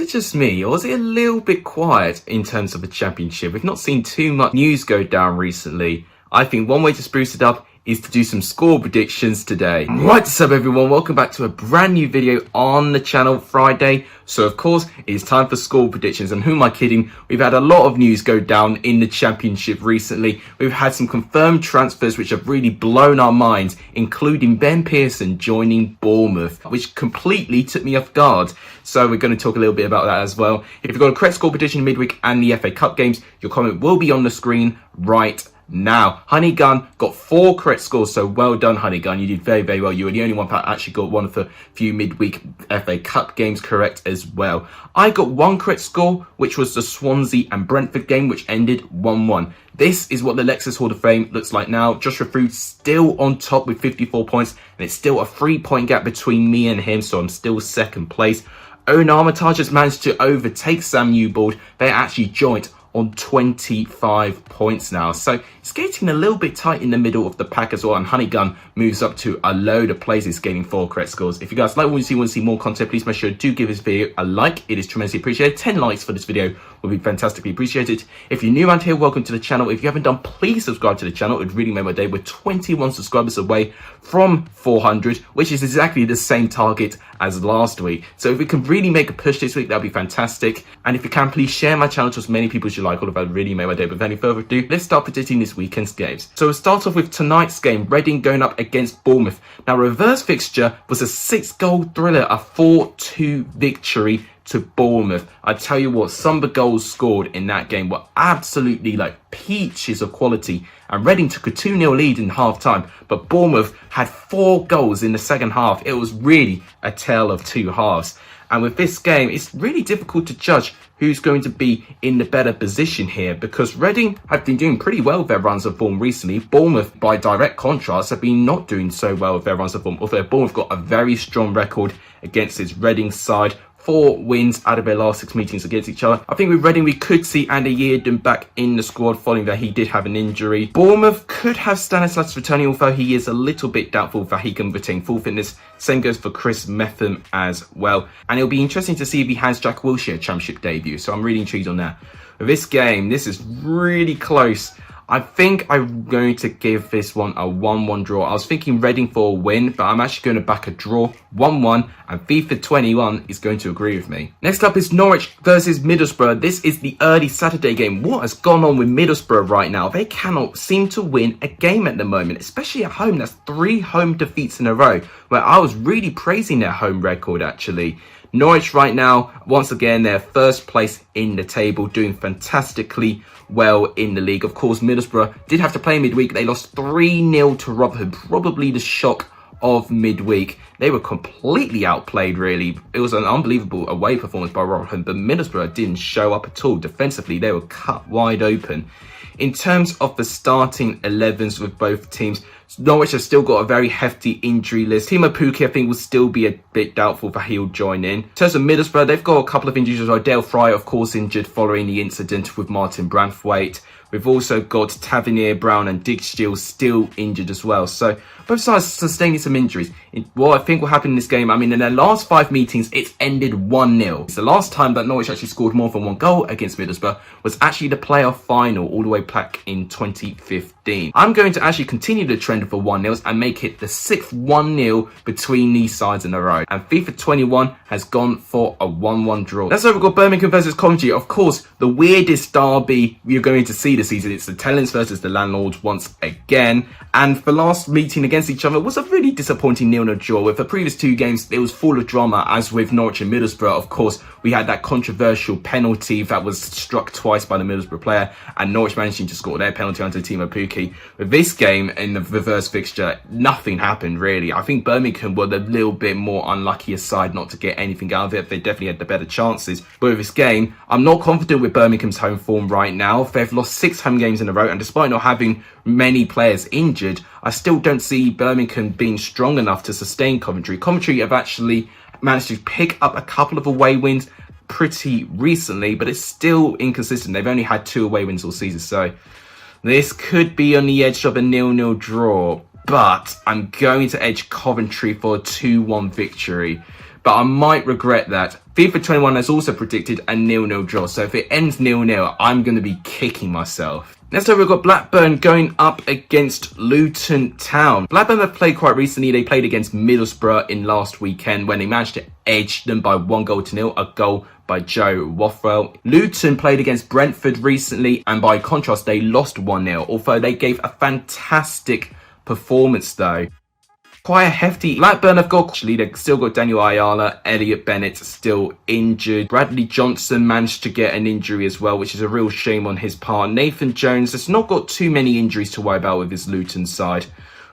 it just me, or was it a little bit quiet in terms of the championship? We've not seen too much news go down recently. I think one way to spruce it up is to do some score predictions today. What's up everyone, welcome back to a brand new video on the channel Friday. So of course, it's time for score predictions, and who am I kidding? We've had a lot of news go down in the championship recently. We've had some confirmed transfers which have really blown our minds, including Ben Pearson joining Bournemouth, which completely took me off guard. So we're going to talk a little bit about that as well. If you've got a correct score prediction midweek and the FA Cup games, your comment will be on the screen right now. Honeygun got 4 correct scores, so well done Honeygun, you did very, very well. You were the only one that actually got one of the few midweek FA Cup games correct as well. I got 1 correct score, which was the Swansea and Brentford game, which ended 1-1. This is what the Lexus Hall of Fame looks like now. Joshua Fruit still on top with 54 points, and it's still a 3-point gap between me and him, so I'm still second place. Owen Armitage has managed to overtake Sam Newbold. They actually joined on 25 points now, so it's getting a little bit tight in the middle of the pack as well, and Honeygun moves up to a load of places, getting 4 correct scores. If you guys like what you want to see more content, please make sure to give this video a like. It is tremendously appreciated. 10 likes for this video would be fantastically appreciated. If you're new around here, welcome to the channel. If you haven't done, please subscribe to the channel. It would really make my day. We're 21 subscribers away from 400, which is exactly the same target as last week. So if we can really make a push this week, that'd be fantastic. And if you can, please share my channel to as many people as you like. All of that really make my day. But without any further ado, let's start predicting this weekend's games. So we'll start off with tonight's game, Reading going up against Bournemouth. Now, reverse fixture was a 6-goal thriller, a 4-2 victory to Bournemouth. I tell you what, some of the goals scored in that game were absolutely like peaches of quality, and Reading took a 2-0 lead in half time, but Bournemouth had 4 goals in the second half. It was really a tale of 2 halves. And with this game, it's really difficult to judge who's going to be in the better position here, because Reading have been doing pretty well with their runs of form recently. Bournemouth, by direct contrast, have been not doing so well with their runs of form, although Bournemouth got a very strong record against its Reading side. 4 wins out of their last 6 meetings against each other. I think with Reading, we could see Andy Yeardon back in the squad following that he did have an injury. Bournemouth could have Stanislas returning, although he is a little bit doubtful that he can retain full fitness. Same goes for Chris Metham as well. And it'll be interesting to see if he has Jack Wilshere championship debut. So I'm really intrigued on that. With this game, this is really close. I think I'm going to give this one a 1-1 draw. I was thinking Reading for a win, but I'm actually going to back a draw, 1-1, and FIFA 21 is going to agree with me. Next up is Norwich versus Middlesbrough. This is the early Saturday game. What has gone on with Middlesbrough right now? They cannot seem to win a game at the moment, especially at home. That's 3 home defeats in a row, where I was really praising their home record actually. Norwich right now, once again, they're first place in the table, doing fantastically well in the league. Of course, Middlesbrough did have to play midweek. They lost 3-0 to Rotherham, probably the shock of midweek. They were completely outplayed, really. It was an unbelievable away performance by Rotherham, but Middlesbrough didn't show up at all. Defensively, they were cut wide open. In terms of the starting 11s with both teams, Norwich has still got a very hefty injury list. Timo Pukki, I think, will still be a bit doubtful that he'll join in. In terms of Middlesbrough, they've got a couple of injuries. Dale Fry, of course, injured following the incident with Martin Branthwaite. We've also got Tavernier Brown and Dick Steele still injured as well. So both sides sustaining some injuries. What I think will happen in this game, I mean, in their last 5 meetings, it's ended 1-0. It's the last time that Norwich actually scored more than 1 goal against Middlesbrough was actually the playoff final all the way back in 2015. I'm going to actually continue the trend for 1-0s and make it the 6th 1-0 between these sides in a row. And FIFA 21 has gone for a 1-1 draw. That's over. We've got Birmingham versus Coventry. Of course, the weirdest derby you're going to see this season. It's the tenants versus the landlords once again. And the last meeting against each other was a really disappointing 0-0 draw. With the previous 2 games, it was full of drama, as with Norwich and Middlesbrough. Of course, we had that controversial penalty that was struck twice by the Middlesbrough player, and Norwich managing to score their penalty onto Timo Pukki. With this game in the reverse fixture, nothing happened really. I think Birmingham were the little bit more unlucky side not to get anything out of it. They definitely had the better chances. But with this game, I'm not confident with Birmingham's home form right now. They've lost 6 home games in a row, and despite not having many players injured, I still don't see Birmingham being strong enough to sustain Coventry. Coventry have actually managed to pick up a couple of away wins pretty recently, but it's still inconsistent. They've only had 2 away wins all season, so this could be on the edge of a 0-0 draw, but I'm going to edge Coventry for a 2-1 victory. but I might regret that. FIFA 21 has also predicted a 0-0 draw, so if it ends 0-0, I'm going to be kicking myself. Next up, we've got Blackburn going up against Luton Town. Blackburn have played quite recently. They played against Middlesbrough in last weekend when they managed to edge them by 1-0, a goal by Joe Waffrell. Luton played against Brentford recently, and by contrast, they lost 1-0, although they gave a fantastic performance though. Quite a hefty. Blackburn have got, actually, they've still got Daniel Ayala, Elliot Bennett still injured. Bradley Johnson managed to get an injury as well, which is a real shame on his part. Nathan Jones has not got too many injuries to worry about with his Luton side.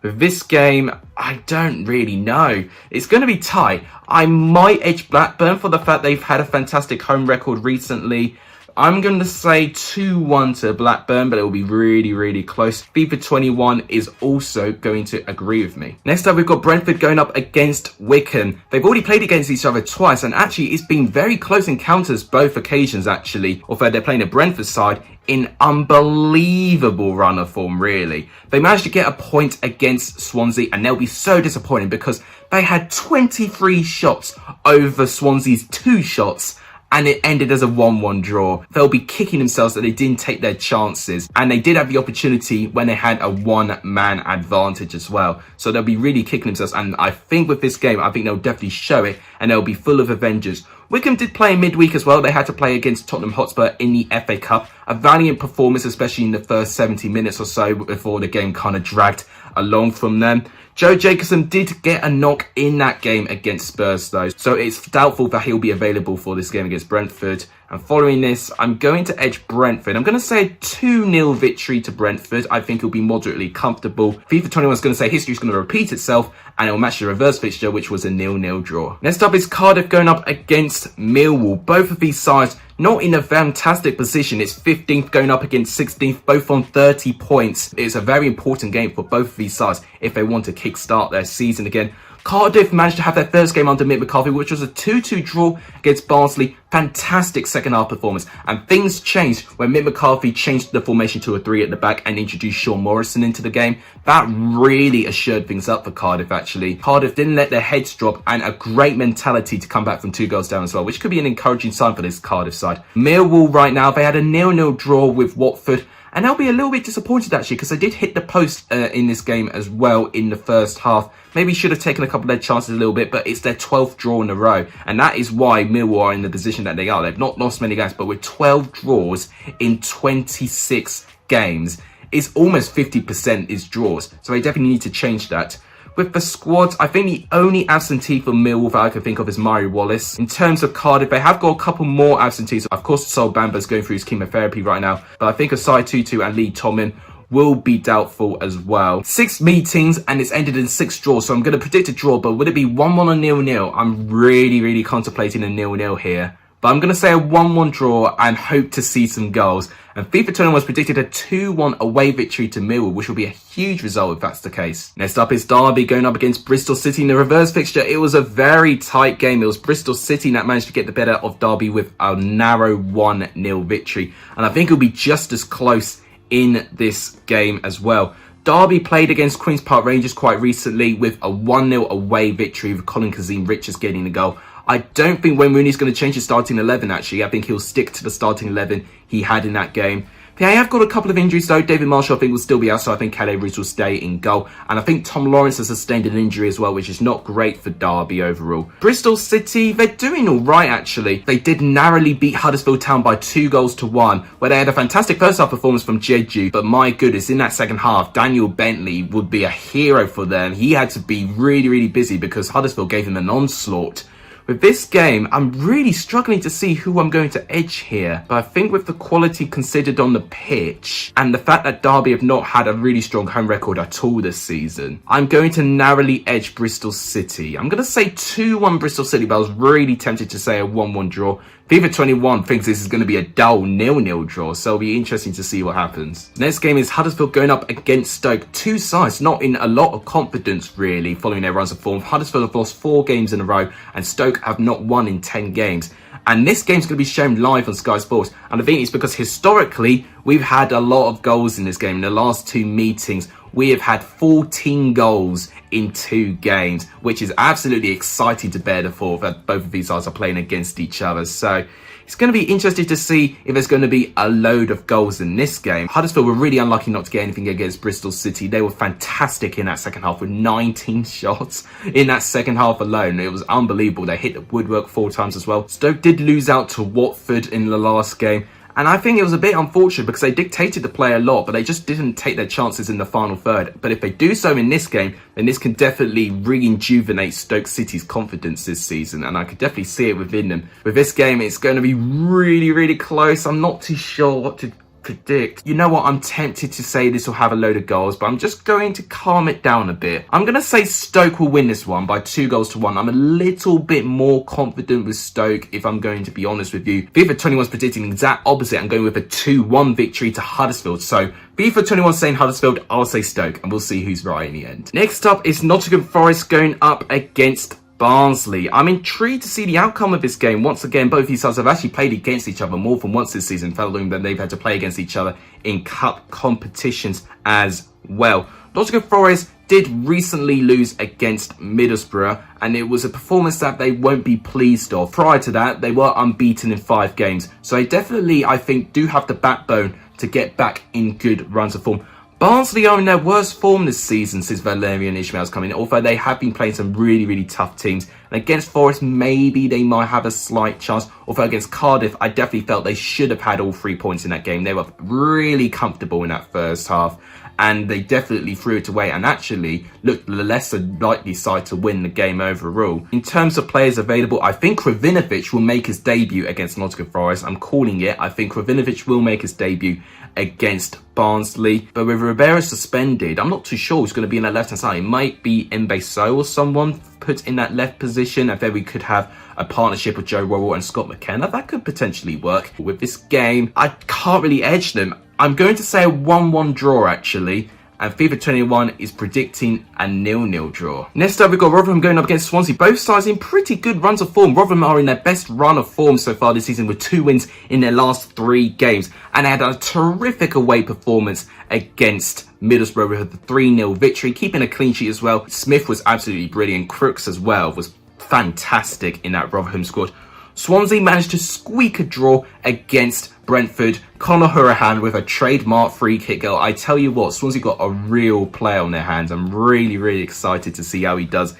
With this game, I don't really know. It's going to be tight. I might edge Blackburn for the fact they've had a fantastic home record recently. I'm going to say 2-1 to Blackburn, but it will be really, really close. FIFA 21 is also going to agree with me. Next up, we've got Brentford going up against Wycombe. They've already played against each other twice, and actually it's been very close encounters both occasions, actually. Although they're playing a Brentford side in unbelievable run of form, really. They managed to get a point against Swansea, and they'll be so disappointed because they had 23 shots over Swansea's 2 shots, and it ended as a 1-1 draw. They'll be kicking themselves that they didn't take their chances. And they did have the opportunity when they had a one-man advantage as well. So they'll be really kicking themselves. And I think with this game, I think they'll definitely show it. And they'll be full of Avengers. Wycombe did play in midweek as well. They had to play against Tottenham Hotspur in the FA Cup. A valiant performance, especially in the first 70 minutes or so before the game kind of dragged along from them. Joe Jacobson did get a knock in that game against Spurs though, so it's doubtful that he'll be available for this game against Brentford. And following this, I'm going to edge Brentford. I'm going to say a 2-0 victory to Brentford. I think it'll be moderately comfortable. FIFA 21 is going to say history's going to repeat itself, and it'll match the reverse fixture, which was a 0-0 draw. Next up is Cardiff going up against Millwall. Both of these sides not in a fantastic position. It's 15th going up against 16th, both on 30 points. It's a very important game for both of these sides if they want to kickstart their season again. Cardiff managed to have their first game under Mick McCarthy, which was a 2-2 draw against Barnsley. Fantastic second half performance. And things changed when Mick McCarthy changed the formation to a 3 at the back and introduced Sean Morrison into the game. That really assured things up for Cardiff, actually. Cardiff didn't let their heads drop, and a great mentality to come back from 2 goals down as well, which could be an encouraging sign for this Cardiff side. Millwall right now, they had a 0-0 draw with Watford. And they'll be a little bit disappointed, actually, because they did hit the post in this game as well in the first half. Maybe should have taken a couple of their chances a little bit, but it's their 12th draw in a row. And that is why Millwall are in the position that they are. They've not lost many games, but with 12 draws in 26 games, it's almost 50% is draws. So they definitely need to change that. With the squad, I think the only absentee for Millwall that I can think of is Murray Wallace. In terms of Cardiff, they have got a couple more absentees. Of course, Sol Bamba's going through his chemotherapy right now, but I think Asai Tutu and Lee Tomlin will be doubtful as well. 6 meetings and it's ended in 6 draws, so I'm going to predict a draw, but would it be 1-1 or 0-0? I'm really contemplating a 0-0 here. But I'm going to say a 1-1 draw and hope to see some goals. And FIFA 21 was predicted a 2-1 away victory to Millwall, which will be a huge result if that's the case. Next up is Derby going up against Bristol City in the reverse fixture. It was a very tight game. It was Bristol City that managed to get the better of Derby with a narrow 1-0 victory. And I think it'll be just as close in this game as well. Derby played against Queen's Park Rangers quite recently with a 1-0 away victory with Colin Kazim-Richards getting the goal. I don't think Wayne Rooney's going to change his starting 11, actually. I think he'll stick to the starting 11 he had in that game. They have got a couple of injuries, though. David Marshall, I think, will still be out, so I think Calais Roos will stay in goal. And I think Tom Lawrence has sustained an injury as well, which is not great for Derby overall. Bristol City, they're doing all right, actually. They did narrowly beat Huddersfield Town by 2-1, where they had a fantastic first half performance from Jeju. But my goodness, in that second half, Daniel Bentley would be a hero for them. He had to be really busy because Huddersfield gave him an onslaught. With this game, I'm really struggling to see who I'm going to edge here. But I think with the quality considered on the pitch and the fact that Derby have not had a really strong home record at all this season, I'm going to narrowly edge Bristol City. I'm going to say 2-1 Bristol City, but I was really tempted to say a 1-1 draw. FIFA 21 thinks this is going to be a dull 0-0 draw, so it'll be interesting to see what happens. Next game is Huddersfield going up against Stoke. 2 sides not in a lot of confidence, really, following their runs of form. Huddersfield have lost 4 games in a row, and Stoke have not won in 10 games. And this game's going to be shown live on Sky Sports. And I think it's because historically, we've had a lot of goals in this game. In the last 2 meetings, we have had 14 goals in 2 games, which is absolutely exciting to bear the thought that both of these sides are playing against each other. So it's going to be interesting to see if there's going to be a load of goals in this game. Huddersfield were really unlucky not to get anything against Bristol City. They were fantastic in that second half with 19 shots in that second half alone. It was unbelievable. They hit the woodwork 4 times as well. Stoke did lose out to Watford in the last game. And I think it was a bit unfortunate because they dictated the play a lot, but they just didn't take their chances in the final third. But if they do so in this game, then this can definitely rejuvenate Stoke City's confidence this season. And I could definitely see it within them. With this game, it's going to be really, really close. I'm not too sure what to predict. You know what? I'm tempted to say this will have a load of goals, but I'm just going to calm it down a bit. I'm going to say Stoke will win this one by 2-1. I'm a little bit more confident with Stoke, if I'm going to be honest with you. FIFA 21's predicting the exact opposite. I'm going with a 2-1 victory to Huddersfield. So FIFA 21 saying Huddersfield, I'll say Stoke, and we'll see who's right in the end. Next up is Nottingham Forest going up against Barnsley. I'm intrigued to see the outcome of this game. Once again, both these sides have actually played against each other more than once this season, following that they've had to play against each other in cup competitions as well. Nottingham Forest did recently lose against Middlesbrough, and it was a performance that they won't be pleased of. Prior to that, they were unbeaten in 5 games. So they definitely, I think, do have the backbone to get back in good runs of form. Barnsley are in their worst form this season since Valerian Ismail's come in, although they have been playing some really, really tough teams. And against Forest, maybe they might have a slight chance. Although against Cardiff, I definitely felt they should have had all 3 points in that game. They were really comfortable in that first half, and they definitely threw it away and actually looked the lesser likely side to win the game overall. In terms of players available, I think Krovinovic will make his debut against Nottingham Forest. I'm calling it. I think Krovinovic will make his debut against Barnsley. But with Ribeiro suspended, I'm not too sure who's going to be in that left-hand side. It might be Mbeso or someone put in that left position, and then we could have a partnership with Joe Worrell and Scott McKenna. That could potentially work. With this game, I can't really edge them. I'm going to say a 1-1 draw actually, and FIFA 21 is predicting a 0-0 draw. Next up, we've got Rotherham going up against Swansea. Both sides in pretty good runs of form. Rotherham are in their best run of form so far this season with 2 wins in their last 3 games. And they had a terrific away performance against Middlesbrough with a 3-0 victory, keeping a clean sheet as well. Smith was absolutely brilliant. Crooks as well was fantastic in that Rotherham squad. Swansea managed to squeak a draw against Brentford. Conor Hourihane with a trademark free kick goal. I tell you what, Swansea got a real player on their hands. I'm really, really excited to see how he does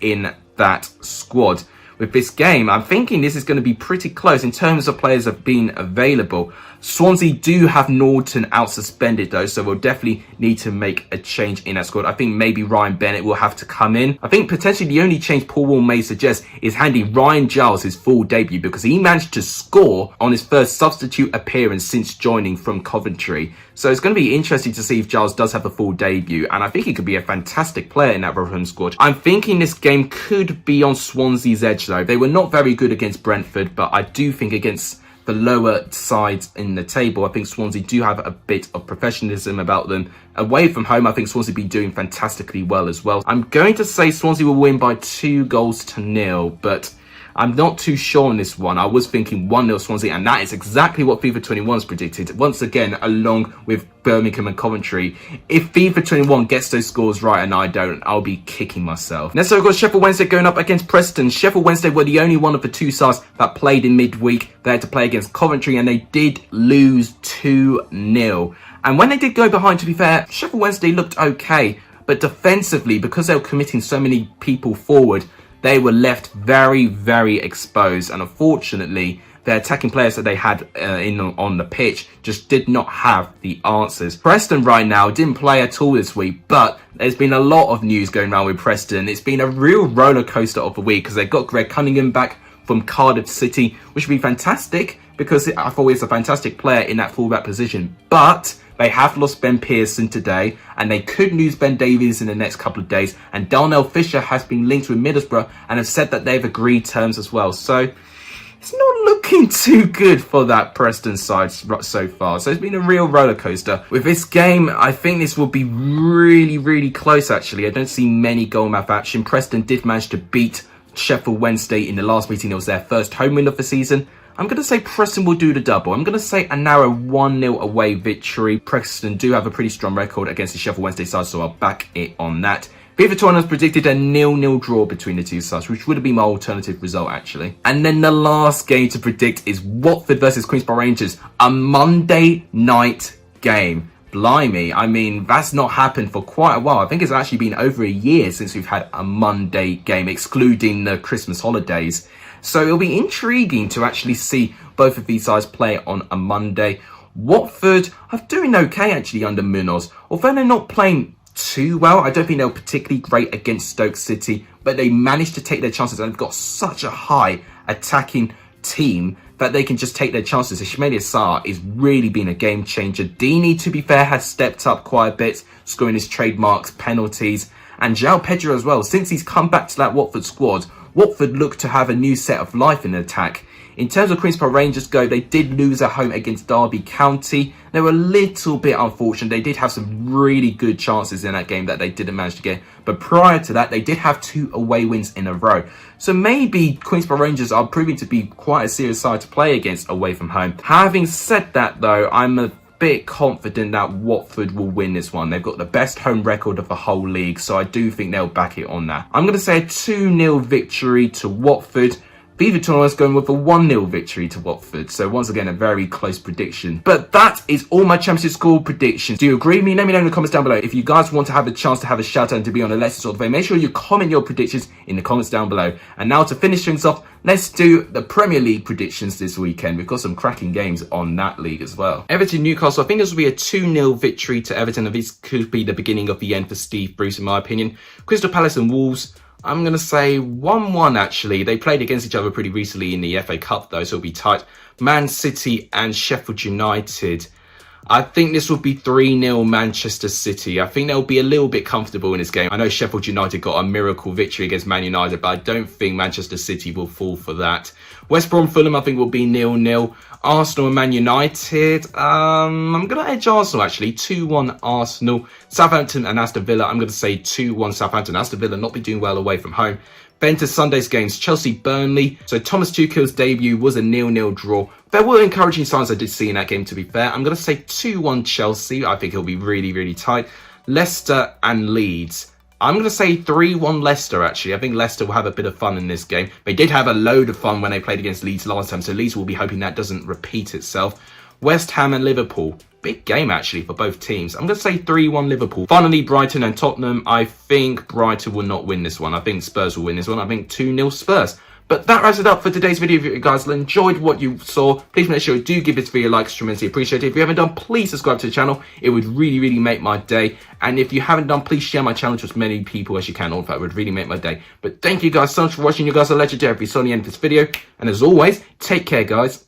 in that squad. With this game, I'm thinking this is going to be pretty close in terms of players that have been available. Swansea do have Norton out suspended though, so we'll definitely need to make a change in that squad. I think maybe Ryan Bennett will have to come in. I think potentially the only change Paul Wall may suggest is handing Ryan Giles his full debut, because he managed to score on his first substitute appearance since joining from Coventry. So it's going to be interesting to see if Giles does have a full debut, and I think he could be a fantastic player in that Rotherham squad. I'm thinking this game could be on Swansea's edge though. They were not very good against Brentford, but I do think against the lower sides in the table, I think Swansea do have a bit of professionalism about them. Away from home, I think Swansea be doing fantastically well as well. I'm going to say Swansea will win by 2-0, but I'm not too sure on this one. I was thinking 1-0 Swansea, and that is exactly what FIFA 21's predicted. Once again, along with Birmingham and Coventry. If FIFA 21 gets those scores right and I don't, I'll be kicking myself. Next, we've got Sheffield Wednesday going up against Preston. Sheffield Wednesday were the only one of the 2 sides that played in midweek. They had to play against Coventry, and they did lose 2-0. And when they did go behind, to be fair, Sheffield Wednesday looked okay. But defensively, because they were committing so many people forward, they were left very, very exposed. And unfortunately, the attacking players that they had on the pitch just did not have the answers. Preston right now didn't play at all this week, but there's been a lot of news going around with Preston. It's been a real roller coaster of a week, because they've got Greg Cunningham back from Cardiff City, which would be fantastic, because I thought he was a fantastic player in that fullback position. But they have lost Ben Pearson today, and they could lose Ben Davies in the next couple of days. And Darnell Fisher has been linked with Middlesbrough and have said that they've agreed terms as well. So it's not looking too good for that Preston side so far. So it's been a real roller coaster. With this game, I think this will be really, really close actually. I don't see many goal mouth action. Preston did manage to beat Sheffield Wednesday in the last meeting. It was their first home win of the season. I'm going to say Preston will do the double. I'm going to say a narrow 1-0 away victory. Preston do have a pretty strong record against the Sheffield Wednesday side, so I'll back it on that. FIFA has predicted a 0-0 draw between the two sides, which would have been my alternative result, actually. And then the last game to predict is Watford versus Queen's Park Rangers, a Monday night game. Blimey, I mean, that's not happened for quite a while. I think it's actually been over a year since we've had a Monday game, excluding the Christmas holidays. So it'll be intriguing to actually see both of these sides play on a Monday. Watford are doing okay, actually, under Munoz. Although they're not playing too well, I don't think they're particularly great against Stoke City, but they managed to take their chances, and they've got such a high attacking team that they can just take their chances. Ismaila Sarr is really been a game changer. Deeney, to be fair, has stepped up quite a bit, scoring his trademarks, penalties, and João Pedro as well. Since he's come back to that Watford squad, Watford look to have a new set of life in attack. In terms of Queen's Park Rangers go, they did lose at home against Derby County. They were a little bit unfortunate. They did have some really good chances in that game that they didn't manage to get. But prior to that, they did have 2 away wins in a row. So maybe Queen's Park Rangers are proving to be quite a serious side to play against away from home. Having said that, though, I'm a bit confident that Watford will win this one. They've got the best home record of the whole league, so I do think they'll back it on that. I'm going to say a 2-0 victory to Watford. FIFA is going with a 1-0 victory to Watford. So once again, a very close prediction. But that is all my championship score predictions. Do you agree with me? Let me know in the comments down below. If you guys want to have a chance to have a shout out and to be on a lesser sort of way, make sure you comment your predictions in the comments down below. And now to finish things off, let's do the Premier League predictions this weekend. We've got some cracking games on that league as well. Everton Newcastle, I think this will be a 2-0 victory to Everton. And this could be the beginning of the end for Steve Bruce, in my opinion. Crystal Palace and Wolves, I'm going to say 1-1 actually. They played against each other pretty recently in the FA Cup though, so it'll be tight. Man City and Sheffield United. I think this will be 3-0 Manchester City. I think they'll be a little bit comfortable in this game. I know Sheffield United got a miracle victory against Man United, but I don't think Manchester City will fall for that. West Brom Fulham, I think, will be 0-0. Arsenal and Man United. I'm going to edge Arsenal, actually. 2-1 Arsenal. Southampton and Aston Villa. I'm going to say 2-1 Southampton. Aston Villa not be doing well away from home. Then to Sunday's games, Chelsea-Burnley. So Thomas Tuchel's debut was a 0-0 draw. There were encouraging signs I did see in that game, to be fair. I'm going to say 2-1 Chelsea. I think it'll be really, really tight. Leicester and Leeds. I'm going to say 3-1 Leicester, actually. I think Leicester will have a bit of fun in this game. They did have a load of fun when they played against Leeds last time, so Leeds will be hoping that doesn't repeat itself. West Ham and Liverpool. Big game, actually, for both teams. I'm going to say 3-1 Liverpool. Finally, Brighton and Tottenham. I think Brighton will not win this one. I think Spurs will win this one. I think 2-0 Spurs. But that wraps it up for today's video. If you guys enjoyed what you saw, please make sure you do give this video a like. It's tremendously appreciated. If you haven't done, please subscribe to the channel. It would really, really make my day. And if you haven't done, please share my channel to as many people as you can. All of that would really make my day. But thank you guys so much for watching. You guys are legendary. If you saw the end of this video. And as always, take care, guys.